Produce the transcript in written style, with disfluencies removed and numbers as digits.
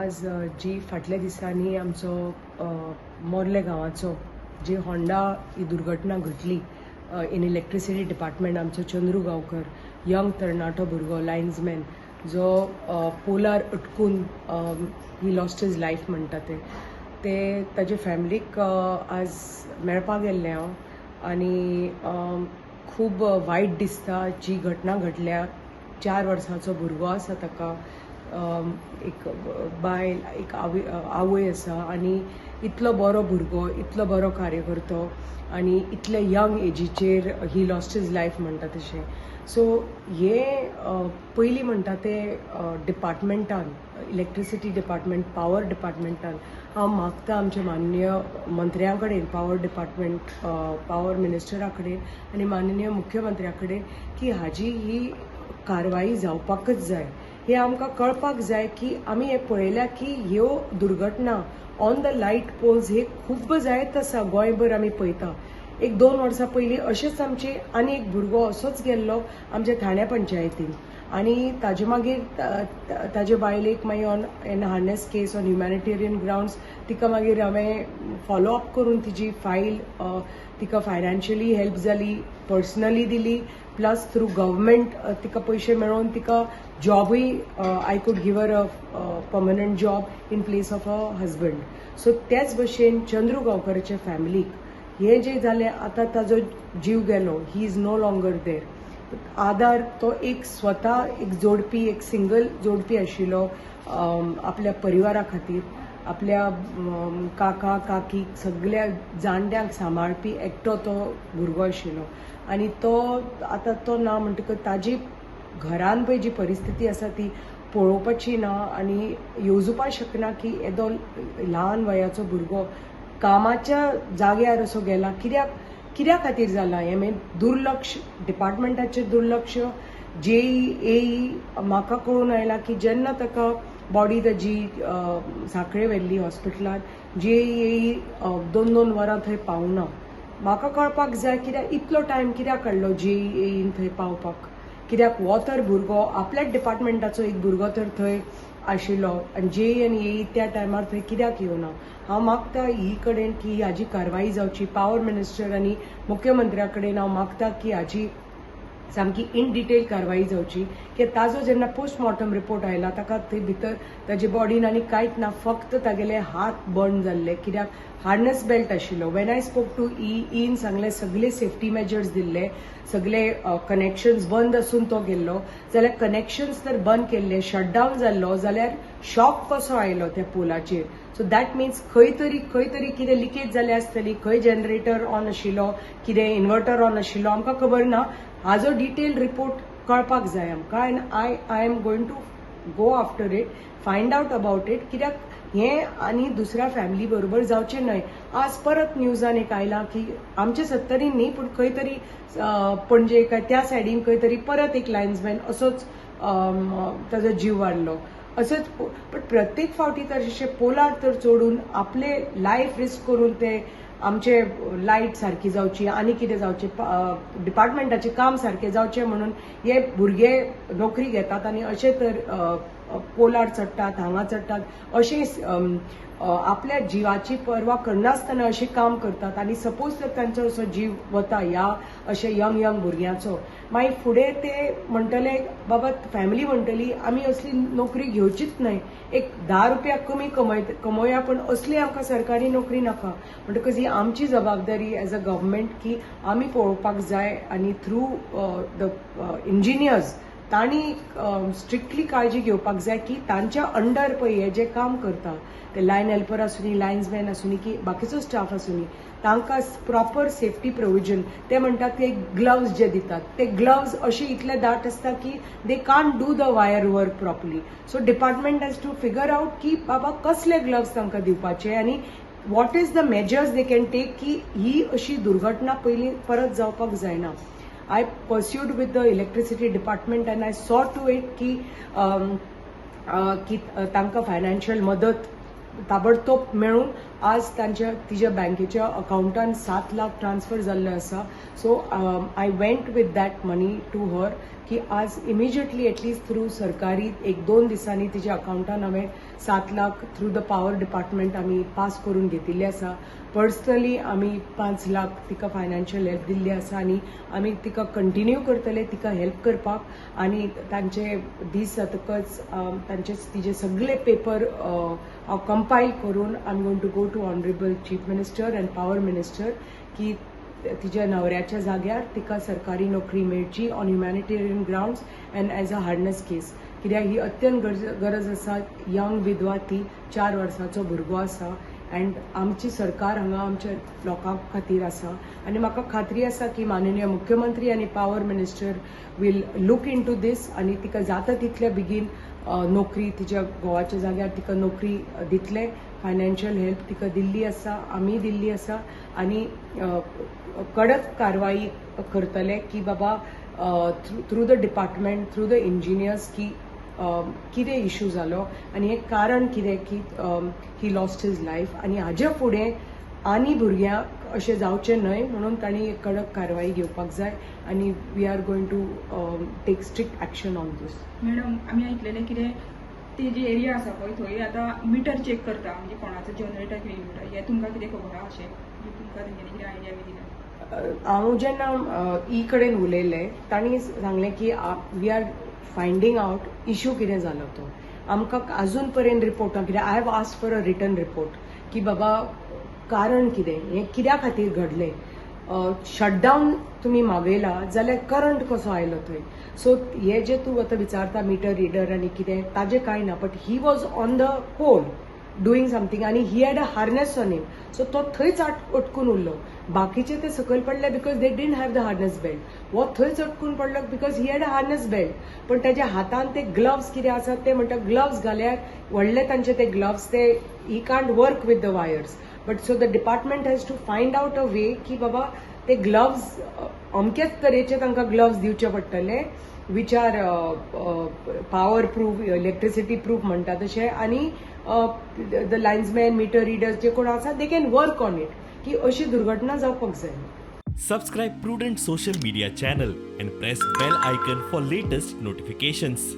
आज जी फाटल्या दिसांनी आमचो मोर्ले गांवाचो जी होंडा ही दुर्घटना घडली इन इलेक्ट्रिसिटी डिपार्टमेंट आमचो चंद्रू गांवकर यंग तरणाटो भुरगो लायन्समॅन जो पोलार अटकून ही लॉस्ट हिज लायफ म्हणटा ते ताजे फॅमिलीक आज मेळपाक गेल्लें हांव आनी खूब वायट दिसता जी घटना घडल्या 4 वर्सांचो भुरगो आसा ताका एक बायल एक आवय आसा आनी इतलो बरो भुरगो इतलो बरो कार्यकर्तो आनी इतले यंग एजीचेर ही लॉस्ट हिज लायफ म्हणटा तशें सो हे पयलीं म्हणटा ते डिपार्टमेंटान इलेक्ट्रिसिटी डिपार्टमेंट पावर डिपार्टमेंटान हांव मागता आमचे माननीय मंत्र्यां कडेन पावर डिपार्टमेंट पावर मिनिस्टरा कडेन आनी माननीय मुख्यमंत्र्या कडेन की हाजी ही कारवाई जावपाकच जाय हे आमकां कळपाक जाय की आमी हे पळयल्या की ह्यो दुर्घटना ऑन द लायट पोल्स हे खूब जायत आसा गोंयभर आमी पळयता 1-2 वर्सां पयलीं अशेंच आमचे आनी एक भुरगो असोच गेल्लो आमच्या ठाण्या पंचायतीन आनी ताजे मागीर ताजे बायलेक मागीर on an harness case on humanitarian grounds तिका मागीर हांवें फॉलो अप करून तिची फायल तिका फायनान्शियली हेल्प जाली पर्सनली दिली प्लस थ्रू गव्हर्मेंट तिका पयशे मेळोवन तिका जॉबूय I could give her a permanent job in place of a husband so त्याच भशेन चंद्रू गांवकराचे फॅमिलीक हे जे जालें आतां ताजो जीव गेलो ही इज नो लॉंगर देर आदार तो एक स्वता एक जोडपी एक सिंगल जोडपी आशिल्लो आपल्या परिवारा खातीर आपल्या काका काकी सगळ्या जाणट्यांक सांबाळपी एकटो तो भुरगो आशिल्लो आनी तो आतां तो ना म्हणटकच ताजी घरान पळय जी परिस्थिती आसा ती पळोवपाची ना आनी येवजुपाक शकना की येदो ल्हान वयाचो भुरगो कामाच्या जाग्यार असो गेला कित्या खातीर जाला हें मेन दुर्लक्ष डिपार्टमेंटाचें दुर्लक्ष जेई म्हाका कळून आयला की जेन्ना ताका बॉडी ताजी सांखळे व्हेल्ली हॉस्पिटलांत जेई 2-2 वरां थंय पावना म्हाका कळपाक जाय कित्याक इतलो टायम कित्याक काडलो जेईन थंय पावपाक कित्याक हो तर भुरगो आपल्याच डिपार्टमेंटाचो एक भुरगो तर थंय आशिल्लो आनी जेई आनी येई त्या टायमार थंय कित्याक येवना हांव मागता ही कडेन की हाजी कारवाई जावची पावर मिनिस्टर आनी मुख्यमंत्र्या कडेन हांव मागता की हाजी सामकी इन डिटेल कारवाई जावची की ताजो जेन्ना पोस्टमॉर्टम रिपोर्ट आयला ताका थंय भितर ताजे बॉडीन आनी कांयच ना फक्त तागेले हात बर्न जाल्ले कित्याक हार्नस बेल्ट आशिल्लो वेन आय स्पोक टू ईन सांगले सगळे सेफ्टी मेजर्स दिल्ले सगळे कनेक्शन्स बंद आसून तो गेल्लो जाल्यार कनेक्शन्स तर बंद केल्ले शटडावन जाल्लो जाल्यार शॉक कसो आयलो त्या पोलाचेर सो दॅट मिन्स खंय तरी कितें लिकेज जाली आसतली खंय जनरेटर ऑन आशिल्लो कितें इन्वर्टर ऑन आशिल्लो आमकां खबर ना हाजो डिटेल रिपोर्ट कळपाक जाय आमकां आनी I am going to go after it find out about it कित्याक हें आनी दुसऱ्या फॅमिली बरोबर जावचें न्हय आज परत न्यूजान एक आयलां की आमचे 70 न्ही पूण खंय तरी पणजे काय त्या सायडीन खंय तरी परत एक लायन्समॅन असोच ताजो जीव वाडलो असोच पण प्रत्येक फावटी तशें पोलार तर चोडून आपले लायफ रिस्क करून ते आमचे लायट सारकी जावची आनी कितें जावचें डिपार्टमेंटाचें काम सारकें जावचें म्हणून हे भुरगे नोकरी घेतात आनी अशे तर पोलार चडटात हांगा चडटात अशें आपल्या जिवाची पर्वा करनासतना अशें काम करतात आनी सपोज तर तांचो असो जीव वता ह्या अशे यंग भुरग्यांचो मागीर फुडें ते म्हणटले बाबा फॅमिली म्हणटली आमी असली नोकरी घेवचीच न्हय एक 10 रुपया कमी कमोवया पण असली आमकां सरकारी नोकरी नाका म्हणटकच ही आमची जबाबदारी एज अ गव्हर्मेंट की आमी पळोवपाक जाय आनी थ्रू द इंजिनियर्स तांणी स्ट्रिक्टली काळजी घेवपाक जाय की तांच्या अंडर पळय हे जे काम करता ते लायन हेल्पर आसूनी लायन्समॅन आसूनी की बाकीचो स्टाफ आसूनी तांकां प्रॉपर सेफ्टी प्रोविजन ते म्हणटात ते ग्लव्स जे दितात ते ग्लव्स अशे इतले दाट आसता की they can't do the wire work properly so department has to figure out की बाबा कसले ग्लव्स तांकां दिवपाचे आनी what is the measures they can take की ही अशी दुर्घटना पयलीं परत जावपाक जायना I pursued with the electricity department and I saw to it की तांकां फायनान्शियल मदत ताबडतोब मेळून आज तिच्या बँकेच्या अकाउंटान 7 लाख ट्रान्सफर जाल्ले आसा so I went with that money to her की आज इमिजिएटली एटलीस्ट थ्रू सरकारी 1-2 दिसांनी तिच्या अकाउंटान हांवें 7 lakh through the power department आमी पास करून घेतिल्ली आसा. पर्सनली आमी 5 लाख तिका फायनान्शियल हेल्प दिल्ली आसा आनी आमी तिका कंटिन्यू करतले तिका हेल्प करपाक. आनी तांचे दीस जातकच तिचे सगळे पेपर हांव कंपायल करून I am going to go to honourable chief minister and power minister की तिच्या नवऱ्याच्या जाग्यार तिका सरकारी नोकरी मेळची on humanitarian grounds and as a hardness case. कित्याक ही अत्यंत गरज आसा. यंग विधवा ती 4 वर्सांचो भुरगो आसा अँड आमची सरकार हांगा आमच्या लोकां खातीर आसा आनी म्हाका खात्री आसा की माननीय मुख्यमंत्री आनी power minister will look into this आनी तिका जाता तितले बेगीन नोकरी तिच्या घोवाच्या जाग्यार तिका नोकरी दितले. फायनान्शियल हेल्प तिका दिल्ली आसा, आमी दिल्ली आसा आनी कडक कारवाई करतले की बाबा through the department through the engineers की कितें इश्यू जालो आनी हें कारण कितें की ही लॉस्ट हीज लायफ आनी हाजे फुडें आनी भुरग्यांक अशें जावचें न्हय म्हणून तांणी एक कडक कारवाई घेवपाक जाय आनी we are going to take strict action on this. Madam आमी आयकलेलें कितें ती जी एरिया आसा पळय थंय आतां मिटर चेक करता म्हणजे कोणाचो जनरेटर कितें मिटर हें तुमकां कितें खबर आहा अशें तुमकां तेंच्यांनी कितें आयडिया बी दिला? हांव जेन्ना कडेन उलयलें तांणी सांगलें की we are finding out issue कितें जालो तो. आमकां अजून पर्यंत रिपोर्ट ना कित्याक I have asked for a written report की बाबा कारण कितें हें कित्या खातीर घडलें. शटडावन तुमी मागयला जाल्यार करंट कसो आयलो थंय. सो हे जे तूं आतां विचारता मिटर रिडर आनी कितें ताजें कांय ना but he was on the pole doing something आनी he had a harness on him. So तो थंयच अटकून उरलो. बाकीचे ते सकयल पडले because they didn't have the harness belt. वो थंयच अटकून पडलो because he had a harness belt. पण ताच्या हातान ते ग्लव्स कितें आसात ते म्हणटा ग्लव्स घाल्यार व्हडले तांचे ते ग्लव्स ते he can't work with the wires. But so the department has to find out a way की बाबा ते ग्लव्स अमकेच तरेचे तांकां ग्लव्स दिवचे पडटले which R power proof electricity proof म्हणटा तशें आनी द लायन्समॅन मिटर रिडर्स जे कोण आसा they can work on it की अशी दुर्घटना जावपाक जाय. Subscribe Prudent social media channel and press bell icon for latest notifications.